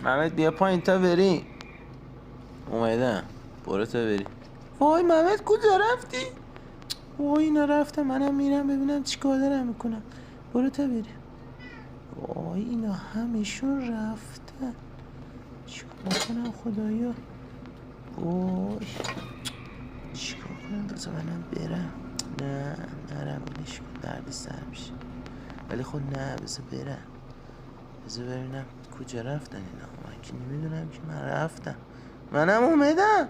محمد بیا پایین تا بری. اومدم. برو تا بری. وای محمد کجا رفتی؟ وای اینا رفتم، منم میرم ببینم چیکار دارم میکنم. برو تا بری. وای اینا همشون رفتن، چیکار کنم خدایا؟ وای چیکار کنم؟ بذار منم برم. نه نرم، اینش کن درد سر میشه. ولی خب نه، بذار برم. بذار ببینم کجا رفتن اینا. من که نمیدونم که من رفتم. منم اومدم.